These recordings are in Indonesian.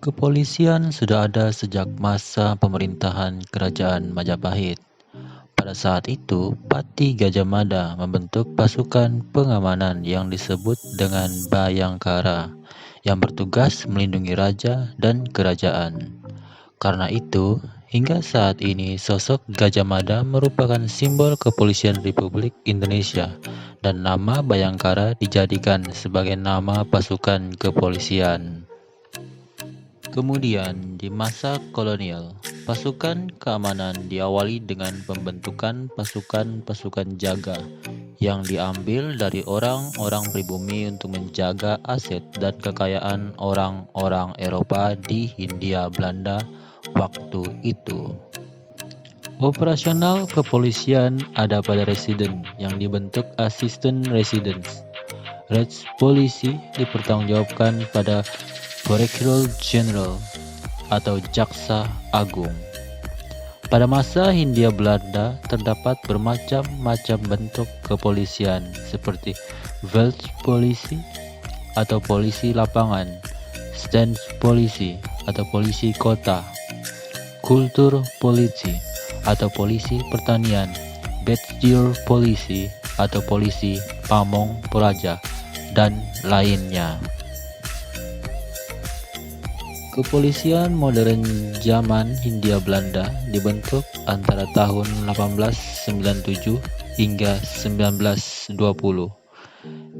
Kepolisian sudah ada sejak masa pemerintahan Kerajaan Majapahit. Pada saat itu, Pati Gajah Mada membentuk pasukan pengamanan yang disebut dengan Bayangkara, yang bertugas melindungi raja dan kerajaan. Karena itu, hingga saat ini sosok Gajah Mada merupakan simbol kepolisian Republik Indonesia, dan nama Bayangkara dijadikan sebagai nama pasukan kepolisian. Kemudian, di masa kolonial, pasukan keamanan diawali dengan pembentukan pasukan-pasukan jaga yang diambil dari orang-orang pribumi untuk menjaga aset dan kekayaan orang-orang Eropa di Hindia Belanda waktu itu. Operasional kepolisian ada pada residen yang dibentuk Assistant Residence. Polisi dipertanggungjawabkan pada Procureur General atau Jaksa Agung. Pada masa Hindia Belanda terdapat bermacam-macam bentuk kepolisian seperti Veldpolisie atau polisi lapangan, Stadspolisie atau polisi kota, Kulturpolisie atau polisi pertanian, Bestuurpolisie atau polisi pamong praja, dan lainnya. Kepolisian modern zaman Hindia Belanda dibentuk antara tahun 1897 hingga 1920.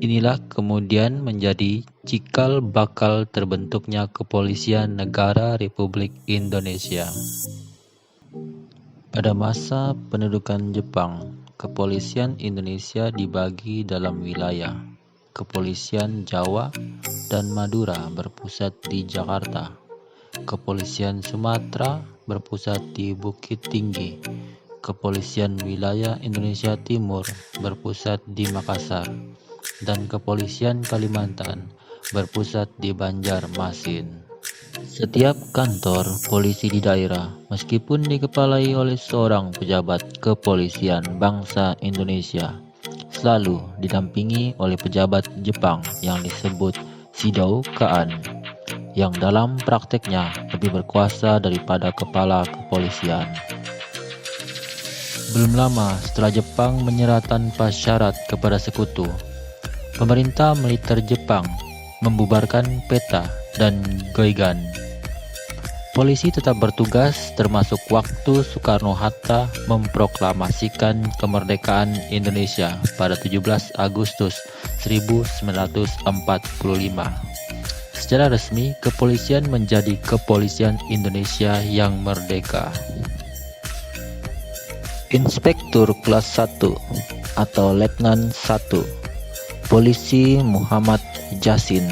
Inilah kemudian menjadi cikal bakal terbentuknya Kepolisian Negara Republik Indonesia. Pada masa pendudukan Jepang, Kepolisian Indonesia dibagi dalam wilayah. Kepolisian Jawa dan Madura berpusat di Jakarta. Kepolisian Sumatera berpusat di Bukit Tinggi. Kepolisian Wilayah Indonesia Timur berpusat di Makassar, dan Kepolisian Kalimantan berpusat di Banjarmasin. Setiap kantor polisi di daerah, meskipun dikepalai oleh seorang pejabat kepolisian bangsa Indonesia, selalu didampingi oleh pejabat Jepang yang disebut Shidou Kaan, yang dalam prakteknya lebih berkuasa daripada kepala kepolisian. Belum lama setelah Jepang menyerah tanpa syarat kepada sekutu, pemerintah militer Jepang membubarkan PETA dan Goigan. Polisi tetap bertugas termasuk waktu Soekarno-Hatta memproklamasikan kemerdekaan Indonesia pada 17 Agustus 1945. Secara resmi, kepolisian menjadi Kepolisian Indonesia yang merdeka. Inspektur Kelas 1 atau Letnan 1, Polisi Muhammad Jasin,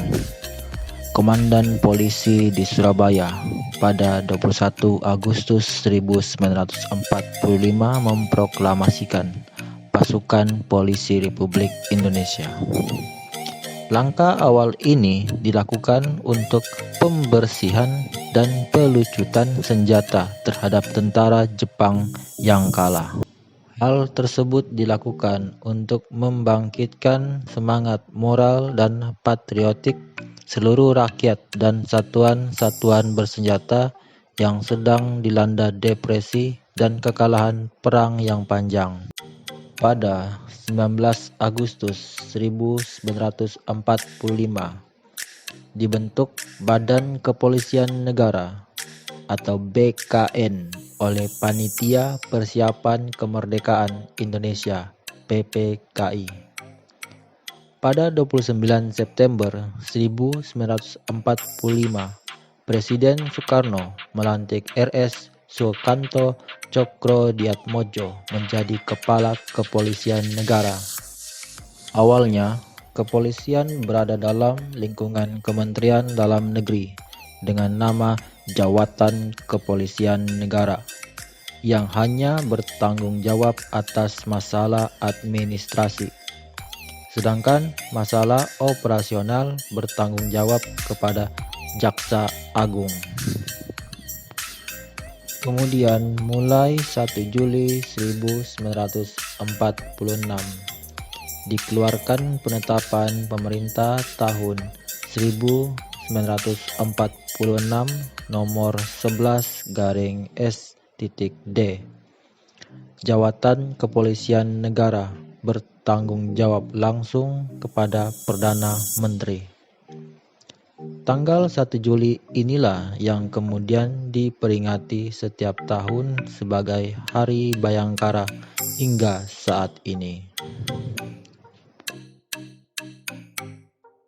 Komandan Polisi di Surabaya pada 21 Agustus 1945 memproklamasikan Pasukan Polisi Republik Indonesia. Langkah awal ini dilakukan untuk pembersihan dan pelucutan senjata terhadap tentara Jepang yang kalah. Hal tersebut dilakukan untuk membangkitkan semangat moral dan patriotik seluruh rakyat dan satuan-satuan bersenjata yang sedang dilanda depresi dan kekalahan perang yang panjang. Pada 19 Agustus 1945 dibentuk Badan Kepolisian Negara atau BKN oleh Panitia Persiapan Kemerdekaan Indonesia (PPKI). Pada 29 September 1945, Presiden Soekarno melantik RS Sukanto Cokrodiatmodjo menjadi Kepala Kepolisian Negara. Awalnya, kepolisian berada dalam lingkungan Kementerian Dalam Negeri dengan nama Jawatan Kepolisian Negara, yang hanya bertanggung jawab atas masalah administrasi, sedangkan masalah operasional bertanggung jawab kepada Jaksa Agung. Kemudian mulai 1 Juli 1946 dikeluarkan penetapan pemerintah tahun 1946 1946 nomor 11/S.D. Jawatan Kepolisian Negara bertanggung jawab langsung kepada Perdana Menteri. Tanggal 1 Juli inilah yang kemudian diperingati setiap tahun sebagai Hari Bayangkara hingga saat ini.